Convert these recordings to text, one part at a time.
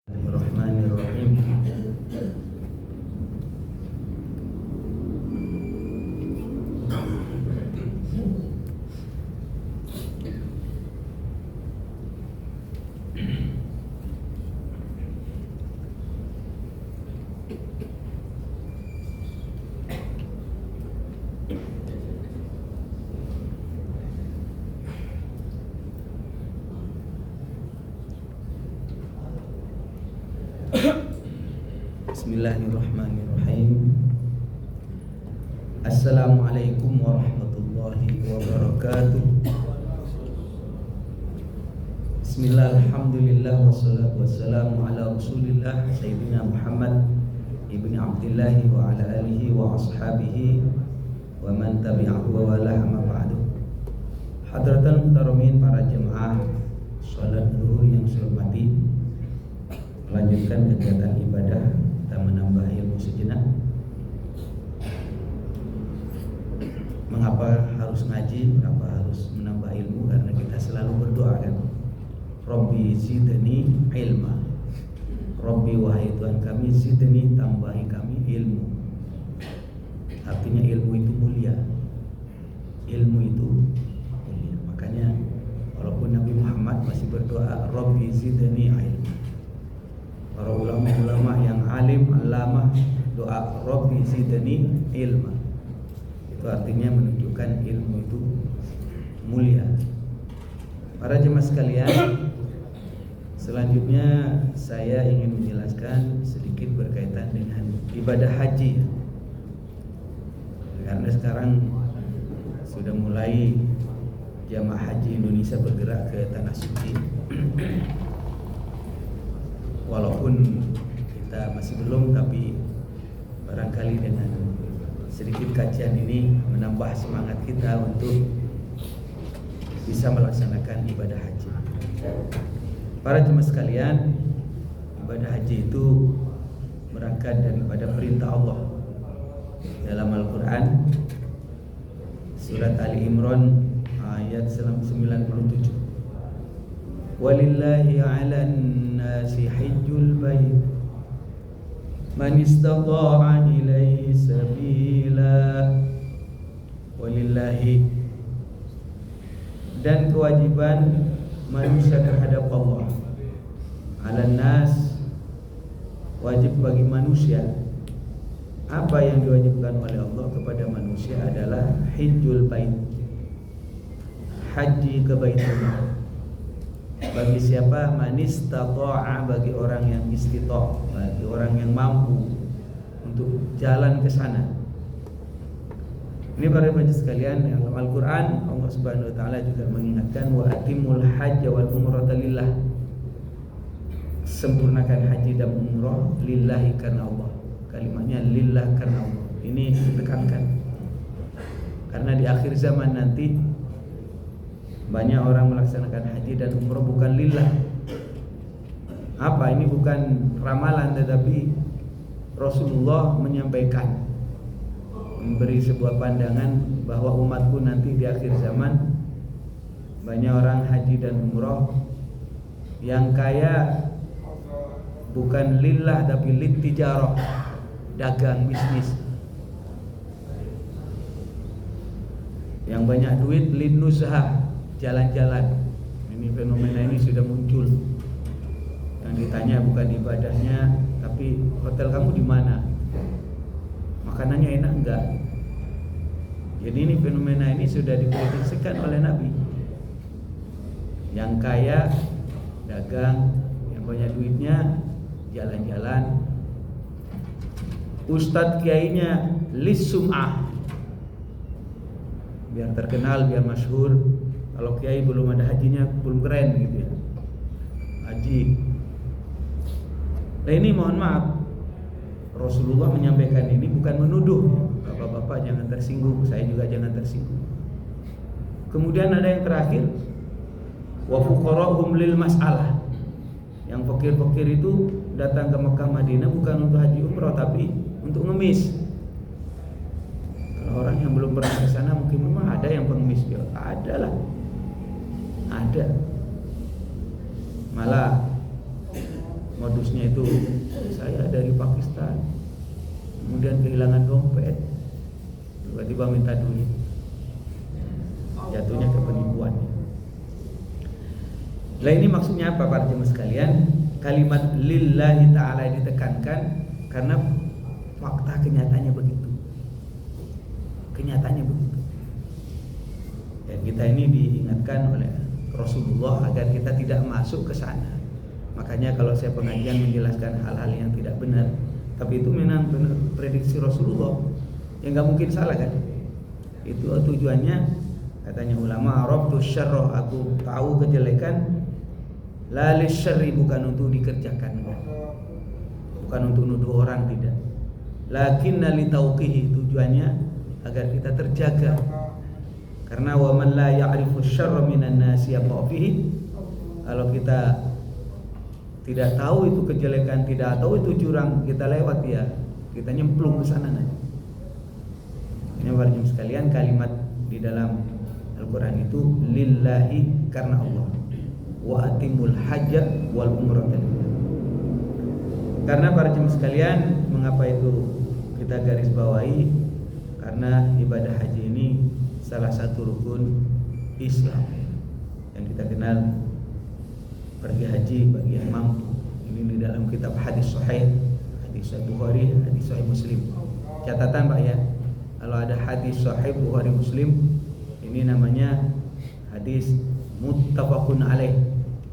Bismillahirrahmanirrahim. Bismillahirrahmanirrahim. Assalamualaikum warahmatullahi wabarakatuh. Bismillah, alhamdulillah, wassalatu wassalamu ala rasulillah Sayyidina Muhammad ibni Abdillah wa ala alihi wa ashabihi wa man tabi'ahu wa wala amma ba'du. Hadratul muhtaramin, para jemaah salat zuhur yang saya hormati, melanjutkan kegiatan ibadah dan menambah ilmu sejenak. Mengapa harus ngaji? Mengapa harus menambah ilmu? Karena kita selalu berdoa kan, Rabbi zidni ilma. Rabbi, wahai Tuhan kami, zidni, tambahi kami ilmu. Artinya ilmu itu mulia. Ilmu itu mulia. Makanya walaupun Nabi Muhammad masih berdoa, Rabbi zidni ilma. Para ulama-ulama yang alim, alamah, doa Rabbi zidni ilma, itu artinya menunjukkan ilmu itu mulia. Para jemaah sekalian, selanjutnya saya ingin menjelaskan sedikit berkaitan dengan ibadah haji. Karena sekarang sudah mulai jamaah haji Indonesia bergerak ke tanah suci. Walaupun kita masih belum, tapi barangkali dengan sedikit kajian ini menambah semangat kita untuk bisa melaksanakan ibadah haji. Para jemaah sekalian, ibadah haji itu berangkat daripada perintah Allah dalam Al-Quran, surat Ali Imran ayat 97. Walillahi 'alan nasi hajjul bait man istata'a ilaihi sabila. Walillahi, dan kewajiban manusia terhadap Allah. 'Alan nas, wajib bagi manusia. Apa yang diwajibkan oleh Allah kepada manusia adalah hajjul bait, haji ke Baitullah. Bagi siapa? Man istata'a, bagi orang yang istita', bagi orang yang mampu untuk jalan ke sana. Ini para pendengar sekalian, dalam Al-Quran Allah Subhanahu wa taala juga mengingatkan, wa atimul hajj wal umrata lillah. Sempurnakan haji dan umrah lillahi, karena Allah. Kalimatnya lillah, karena Allah. Ini ditekankan. Karena di akhir zaman nanti banyak orang melaksanakan haji dan umrah bukan lillah. Apa ini? Bukan ramalan, tetapi Rasulullah menyampaikan, memberi sebuah pandangan bahwa umatku nanti di akhir zaman banyak orang haji dan umrah yang kaya bukan lillah tapi litijarah, dagang, bisnis. Yang banyak duit linnuzhah, jalan-jalan. Ini fenomena ini sudah muncul. Yang ditanya bukan ibadahnya, tapi hotel kamu di mana, makanannya enak enggak. Jadi ini fenomena ini sudah diprediksikan oleh Nabi. Yang kaya dagang, yang banyak duitnya jalan-jalan. Ustadz kiainya lisum'ah, biar terkenal, biar masyhur. Kalau kiai belum ada hajinya, belum keren gitu ya, haji. Nah ini mohon maaf, Rasulullah menyampaikan ini bukan menuduh. Bapak-bapak jangan tersinggung, saya juga jangan tersinggung. Kemudian ada yang terakhir, wa fuqara'hum lil mas'alah. Yang fakir-fakir itu datang ke Mekah Madinah bukan untuk haji umrah, tapi untuk ngemis. Kalau orang yang belum pernah ke sana mungkin memang ada yang pengemis, ya ada lah. Ada. Malah modusnya itu saya dari Pakistan, kemudian kehilangan dompet, tiba-tiba minta duit, jatuhnya ke penipuan. Nah ini maksudnya apa para jemaah sekalian? Kalimat lillahi ta'ala ditekankan karena fakta kenyataannya begitu. Kenyataannya begitu. Dan kita ini diingatkan oleh Rasulullah agar kita tidak masuk ke sana. Makanya kalau saya pengajian menjelaskan hal-hal yang tidak benar, tapi itu memang benar prediksi Rasulullah, yang nggak mungkin salah kan? Itu tujuannya, katanya ulama, Rabtu syarra, aku tahu kejelekan, lalis syarri, bukan untuk dikerjakan, bukan untuk nuduh orang, tidak. Lakinna litauqihi, tujuannya agar kita terjaga. Karena wa man la ya'rifu syarra minan nasi yaqa fihi, kalau kita tidak tahu itu kejelekan, tidak tahu itu curang, kita lewat ya, kita nyemplung ke sana nanti. Ini wajib sekalian, kalimat di dalam Al-Quran itu lillahi, karena Allah, wa atimul hajja wal umrata lillah. Karena para jemaah sekalian, mengapa itu kita garis bawahi? Karena ibadah haji ini salah satu rukun Islam yang kita kenal. Pergi haji bagi yang mampu. Ini di dalam kitab hadis sahih, hadis Sahih Bukhari, hadis Sahih Muslim. Catatan Pak ya, kalau ada hadis Sahih Bukhari Muslim, ini namanya hadis muttafaqun alaih,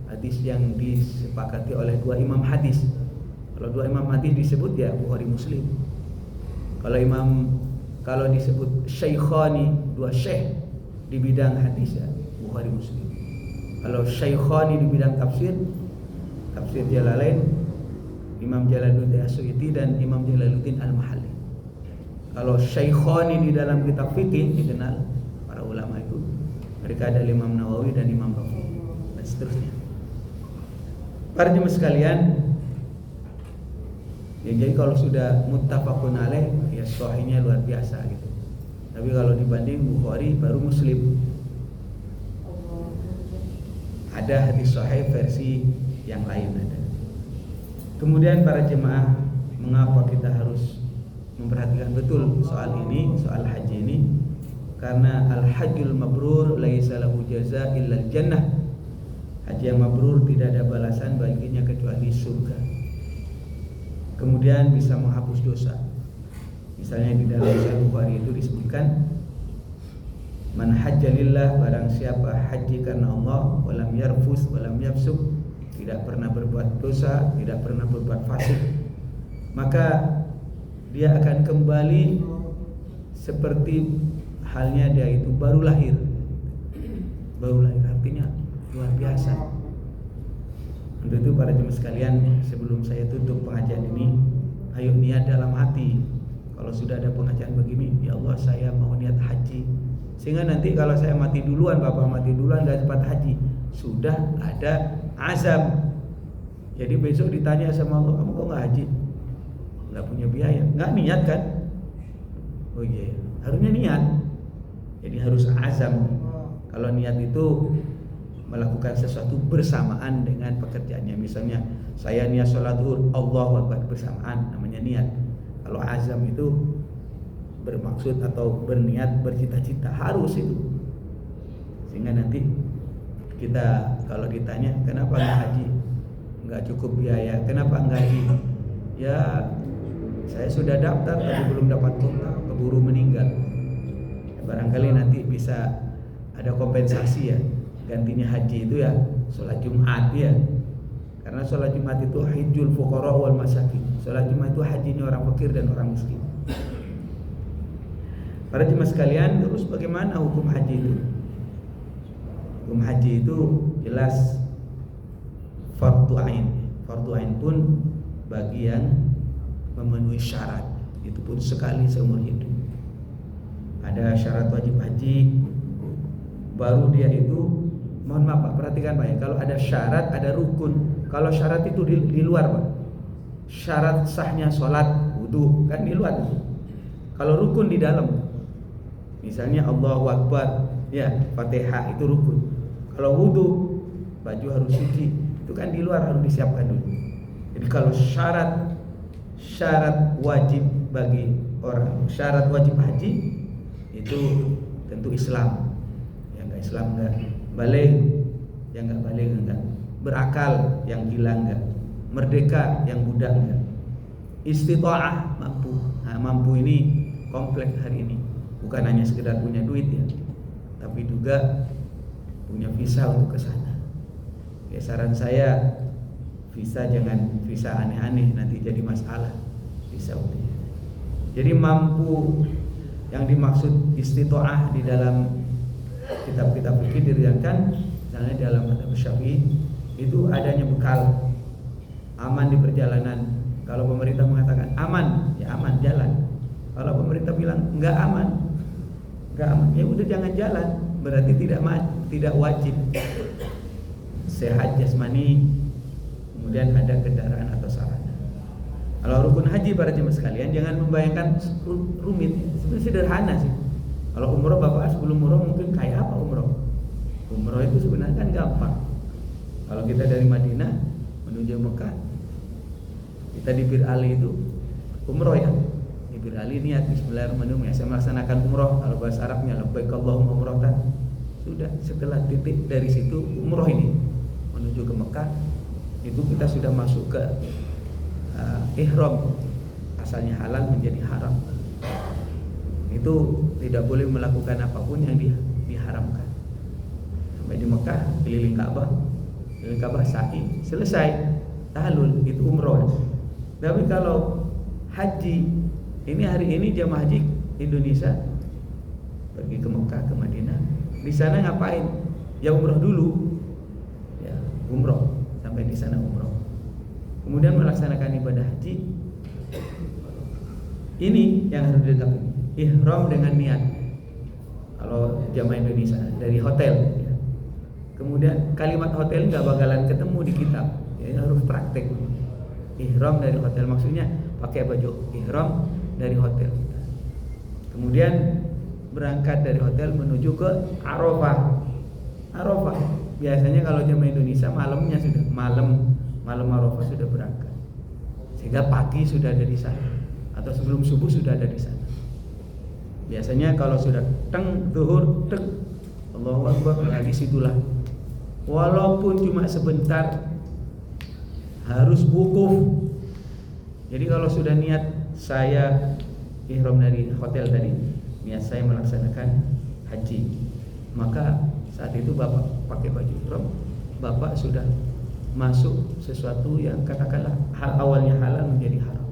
hadis yang disepakati oleh dua imam hadis. Kalau dua imam hadis disebut ya Bukhari Muslim. Kalau disebut syaikhani, dua syekh di bidang hadis ya Bukhari Muslim. Kalau syaikhani di bidang tafsir Jalalain, Imam Jalaluddin As-Suyuti dan Imam Jalaluddin Al-Mahalli. Kalau syaikhani di dalam kitab fikih dikenal para ulama itu, mereka ada Imam Nawawi dan Imam Rafi dan seterusnya. Para jemaah sekalian, ya, jadi kalau sudah muttafaqun alaih, ya sahihnya luar biasa gitu. Tapi kalau dibanding Bukhari baru Muslim. Ada hadis sahih versi yang lain ada. Kemudian para jemaah, mengapa kita harus memperhatikan betul soal ini, soal haji ini? Karena al-hajjul mabrur laisa lahu jazaa illa al-jannah. Haji yang mabrur tidak ada balasan baginya kecuali surga. Kemudian bisa menghapus dosa. Misalnya di dalam Sahih Bukhari itu disebutkan, man hajjalillah, barang siapa haji karena Allah, walam yarfus walam yafsuk, tidak pernah berbuat dosa, tidak pernah berbuat fasik, maka dia akan kembali seperti halnya dia itu baru lahir. Baru lahir artinya luar biasa. Untuk itu para jemaah sekalian, sebelum saya tutup pengajian ini, ayo niat dalam hati. Kalau sudah ada pengajian begini, ya Allah saya mau niat haji, sehingga nanti kalau saya mati duluan, bapak mati duluan, gak sempat haji, sudah ada azam. Jadi besok ditanya sama Allah, kamu kok gak haji? Gak punya biaya, gak niat kan? Oh iya, harusnya niat. Jadi harus azam. Kalau niat itu melakukan sesuatu bersamaan dengan pekerjaannya. Misalnya saya niat sholat zuhur, Allahu Akbar, bersamaan, namanya niat. Kalau azam itu bermaksud atau berniat, bercita-cita, harus itu. Sehingga nanti kita kalau ditanya kenapa nggak haji, nggak cukup biaya, kenapa nggak haji? Ya saya sudah daftar tapi belum dapat kota, keburu meninggal. Ya, barangkali nanti bisa ada kompensasi ya, gantinya haji itu ya sholat Jumat ya. Karena sholat Jumat itu hajjul fuqara wal masakin. Sholat Jumat itu hajinya orang fakir dan orang miskin. Para jemaah sekalian, terus bagaimana hukum haji itu? Hukum haji itu jelas fardu ain. Fardu ain pun bagi yang memenuhi syarat, itu pun sekali seumur hidup. Ada syarat wajib haji, baru dia itu, mohon maaf Pak, perhatikan Pak ya, kalau ada syarat, ada rukun. Kalau syarat itu di luar Pak, syarat sahnya sholat, wudu kan di luar. Kalau rukun di dalam, misalnya Allahu Akbar, ya Fatihah itu rukun. Kalau wudu, baju harus suci, itu kan di luar, harus disiapkan dulu. Jadi kalau syarat wajib bagi orang, syarat wajib haji itu tentu Islam. Yang enggak Islam enggak, baligh yang enggak baligh enggak, berakal yang gila enggak, merdeka yang budak enggak, istita'ah mampu. Nah, mampu ini kompleks hari ini, bukan hanya sekedar punya duit ya, tapi juga punya visa untuk ke sana. Ya, saran saya visa jangan visa aneh-aneh, nanti jadi masalah di Saudi. Jadi mampu, yang dimaksud istita'ah di dalam kitab-kitab fikih diriwayatkan, misalnya dalam kitab Syafi'i itu adanya bekal, aman di perjalanan. Kalau pemerintah mengatakan aman, ya aman jalan. Kalau pemerintah bilang enggak aman, ya udah jangan jalan. Berarti tidak wajib. Sehat jasmani, kemudian ada kendaraan atau sarana. Kalau rukun haji para jemaah sekalian, jangan membayangkan rumit, sebenarnya sederhana sih. Kalau umroh, Bapak sebelum umroh mungkin kayak apa umroh? Umroh itu sebenarnya kan gampang. Kalau kita dari Madinah menuju Mekah, kita di Bir Ali itu umroh ya. Di Bir Ali niat bismillahirrahmanirrahim, saya melaksanakan umroh. Kalau bahasa Arabnya labbaik Allahumma umratan. Sudah, setelah titik dari situ umroh ini menuju ke Mekah, itu kita sudah masuk ke ihram, asalnya halal menjadi haram. Itu tidak boleh melakukan apapun yang diharamkan. Sampai di Mekah, keliling Ka'bah sa'i, selesai tahlul, itu umroh. Tapi kalau haji, ini hari ini jamaah haji Indonesia pergi ke Mekah, ke Madinah, di sana ngapain? Ya umroh dulu, ya umroh, sampai di sana umroh. Kemudian melaksanakan ibadah haji. Ini yang harus dilengkapi, ihram dengan niat. Kalau jamaah Indonesia dari hotel, ya. Kemudian kalimat hotel nggak bakalan ketemu di kitab, ya harus praktek. Ihram dari hotel, maksudnya pakai baju ihram dari hotel. Kemudian berangkat dari hotel menuju ke Arafah. Biasanya kalau jamaah Indonesia malamnya sudah malam Arafah sudah berangkat, sehingga pagi sudah ada di sana, atau sebelum subuh sudah ada di sana. Biasanya kalau sudah zuhur Allahu Akbar, nah disitulah walaupun cuma sebentar harus wukuf. Jadi kalau sudah niat saya ihram dari hotel tadi, niat saya melaksanakan haji, maka saat itu Bapak pakai baju ihram, Bapak sudah masuk sesuatu yang katakanlah hal awalnya halal menjadi haram.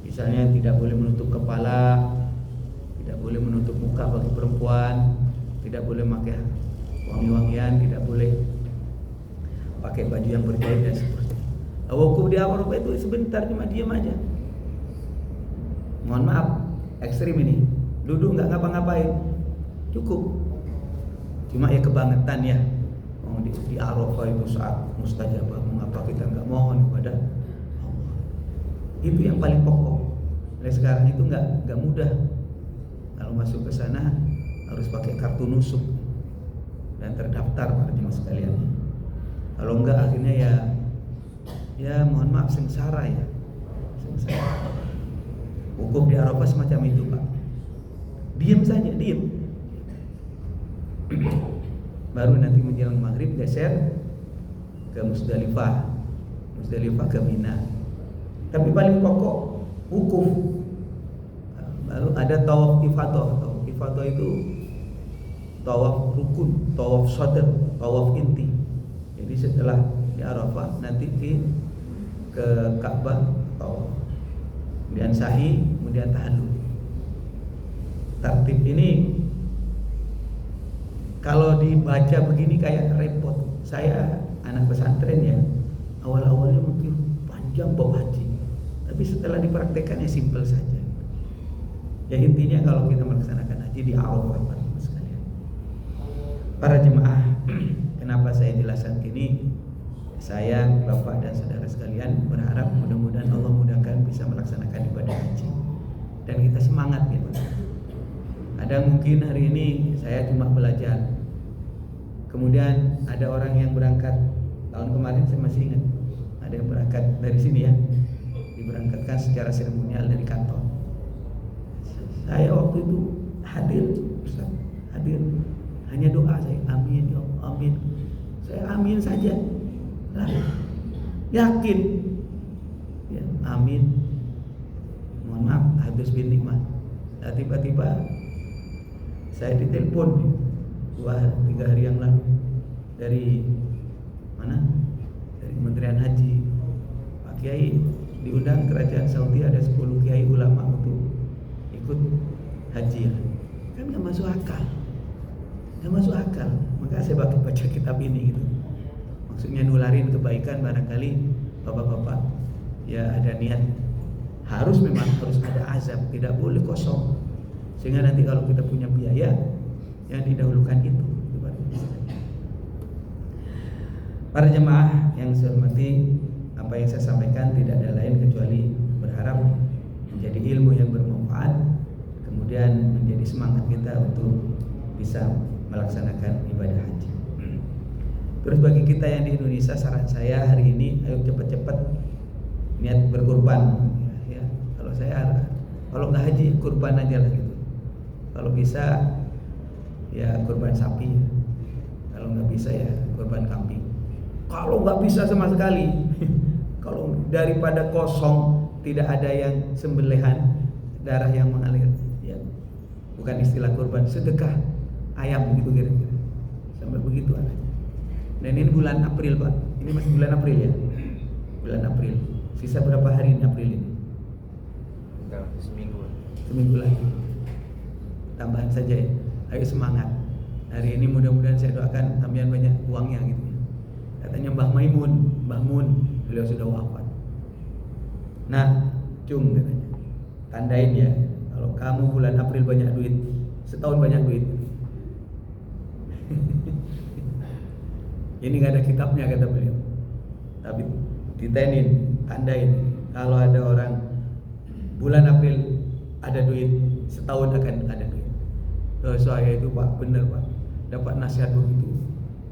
Misalnya tidak boleh menutup kepala, tidak boleh menutup muka bagi perempuan, tidak boleh pakai wangi-wangian, tidak boleh pakai baju yang berjahit dan seterusnya. Wukuf di Arafah itu sebentar, cuma diam aja. Mohon maaf, ekstrim ini. Duduk nggak ngapa-ngapain, cukup. Cuma ya kebangetan ya. Di Arafah itu saat mustajabah, mengapa kita nggak mohon kepada Allah? Itu yang paling pokok. Oleh sekarang itu nggak mudah. Kalau masuk ke sana harus pakai kartu nusuk dan terdaftar para jemaah sekalian. Kalau enggak akhirnya ya mohon maaf sengsara ya. Sengsara. Wukuf di Arafah semacam itu, Pak. Diam saja, diam. Baru nanti menjelang maghrib geser ke Musdalifah ke Mina. Tapi paling pokok wukuf. Baru ada tawaf ifadah. Tawaf ifadah itu tawaf rukun, tawaf sadr, tawaf inti. Jadi setelah di Arafah nanti ke Ka'bah tawaf, kemudian sa'i, kemudian tahallul. Tertib ini kalau dibaca begini kayak repot. Saya anak pesantren ya, awal-awalnya mungkin panjang bab haji, tapi setelah dipraktekkan ya simpel saja. Ya intinya kalau kita melaksanakan haji di Arafah, sekalian. Para jemaah, kenapa saya jelaskan ini? Saya, Bapak dan saudara sekalian berharap mudah-mudahan Allah mudahkan bisa melaksanakan ibadah haji dan kita semangat ya Pak. Ada mungkin hari ini saya cuma belajar, kemudian ada orang yang berangkat tahun kemarin, saya masih ingat, ada yang berangkat dari sini ya, diberangkatkan secara seremonial dari kantor. Saya waktu itu hadir, Ustaz, hadir. Hanya doa saya, amin ya Allah, amin. Saya amin saja. Lah, yakin. Ya, amin. Mohon maaf, habis bin nikmat. Nah, tiba-tiba saya ditelepon 2-3 hari yang lalu dari mana? Dari Kementerian Haji. Pak Kiai diundang kerajaan Saudi, ada 10 kiai ulama untuk ikut haji. Kan nggak masuk akal. Nggak masuk akal. Maka saya baca kitab ini gitu. Maksudnya nularin kebaikan, barangkali bapak-bapak ya ada niat, memang harus ada azab, tidak boleh kosong. Sehingga nanti kalau kita punya biaya, yang didahulukan itu. Para jemaah yang saya hormati, apa yang saya sampaikan tidak ada lain kecuali berharap menjadi ilmu yang bermanfaat, kemudian menjadi semangat kita untuk bisa melaksanakan ibadah haji. Terus bagi kita yang di Indonesia, saran saya hari ini, ayo cepat-cepat niat berkurban. Ya, kalau nggak haji, kurban aja lah gitu. Kalau bisa ya kurban sapi, kalau nggak bisa ya kurban kambing. Kalau nggak bisa sama sekali, kalau daripada kosong tidak ada yang sembelihan, darah yang mengalir, ya bukan istilah kurban, sedekah ayam gitu kira-kira, sampai begitu adanya. Dan ini bulan April Pak, ini masih bulan April ya, bulan April. Sisa berapa hari ini April ini? Seminggu lagi. Tambahan saja ya. Ayo semangat. Hari ini mudah-mudahan saya doakan tambahan banyak uangnya gitu. Katanya Mbah Mun, beliau sudah wafat. Nah, Cung katanya, tandain ya, kalau kamu bulan April banyak duit, setahun banyak duit. Ini gak ada kitabnya kata beliau, tapi ditenin, tandain. Kalau ada orang bulan April ada duit, setahun akan ada duit. Saya itu Pak, bener Pak, dapat nasihat begitu.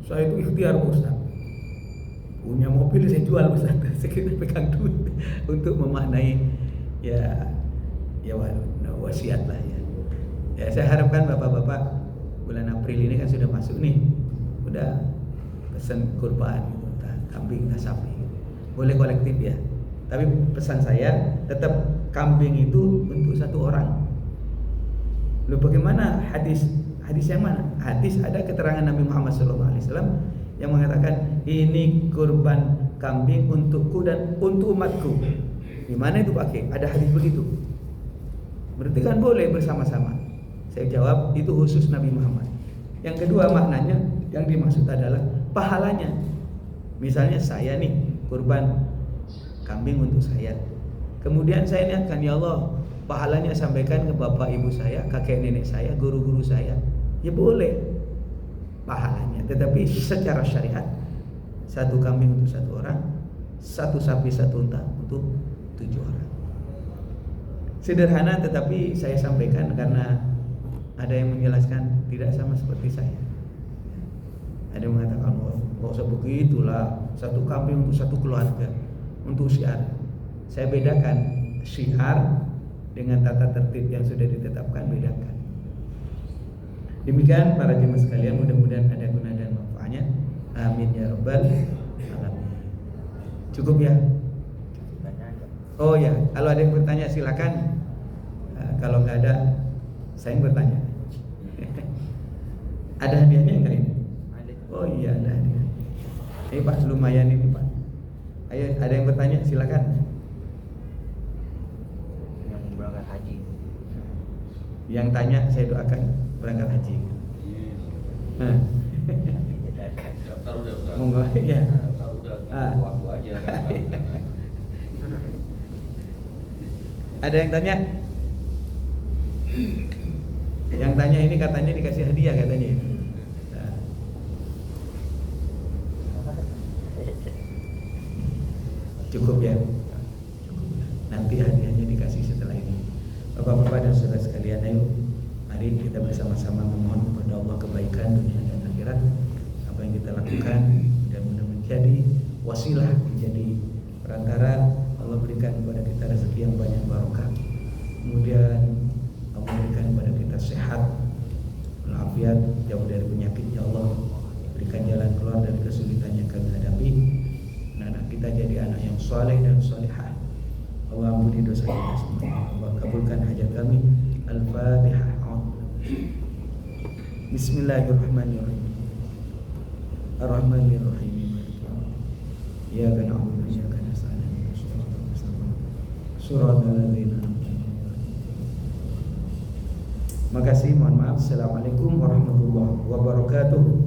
Saya itu ikhtiar Ustaz, punya mobil saya jual Ustaz, saya pegang duit untuk memaknai ya wasiat lah ya. Ya saya harapkan bapak-bapak bulan April ini kan sudah masuk nih, udah pesan kurban gitu, entah kambing entah sapi, boleh kolektif ya. Tapi pesan saya tetap kambing itu untuk satu orang. Lalu bagaimana hadis yang mana? Hadis ada keterangan Nabi Muhammad SAW yang mengatakan ini kurban kambing untukku dan untuk umatku. Di mana itu pakai? Ada hadis begitu. Berarti kan boleh bersama-sama. Saya jawab itu khusus Nabi Muhammad. Yang kedua maknanya yang dimaksud adalah pahalanya. Misalnya saya nih kurban kambing untuk saya. Kemudian saya niatkan, ya Allah, pahalanya sampaikan ke bapak ibu saya, kakek nenek saya, guru-guru saya. Ya boleh pahalanya, tetapi secara syariat satu kambing untuk satu orang, satu sapi satu unta untuk 7 orang. Sederhana tetapi saya sampaikan karena ada yang menjelaskan tidak sama seperti saya. Ada yang mengatakan, nggak usah begitulah, satu kambing untuk satu keluarga, untuk syiar. Saya bedakan syiar dengan tata tertib yang sudah ditetapkan, bedakan. Demikian para jemaah sekalian, mudah-mudahan ada guna dan manfaatnya. Amin ya rabbal alamin. Cukup ya? Oh ya, kalau ada yang bertanya silakan. Kalau nggak ada, saya yang bertanya. Ada hadiahnya enggak ini? Oh iya, ada hadiah. Ini Pak, lumayan ini Pak. Ayo, ada yang bertanya silakan. Yang berangkat haji. Yang tanya saya doakan berangkat haji. Nah. Daftar udah. Monggo ya. Daftar udah. Waktu aja. Ada yang tanya? Yang tanya ini katanya dikasih hadiah katanya. Nah. Cukup ya. Nanti hadiahnya dikasih setelah ini. Bapak-bapak dan saudara sekalian, ayo mari kita bersama-sama memohon kepada Allah kebaikan dunia dan akhirat. Apa yang kita lakukan dan mudah menjadi wasilah, menjadi berikan kepada kita rezeki yang banyak barokah. Kemudian Allah berikan kepada kita sehat, walafiat, jauh dari penyakit. Ya Allah, berikan jalan keluar dari kesulitan yang kami hadapi. Anak kita jadi anak yang soleh dan solehah. Allah ampuni dosa kita semua. Allah kabulkan hajat kami. Al-Fatihah. Bismillahirrahmanirrahim. Ar-Rahmanirrahim. Iyyaka na'budu wa iyyaka nasta'in. Shiratal ladzina an'amta 'alaihim. Makasih, mohon maaf. Assalamualaikum warahmatullahi wabarakatuh.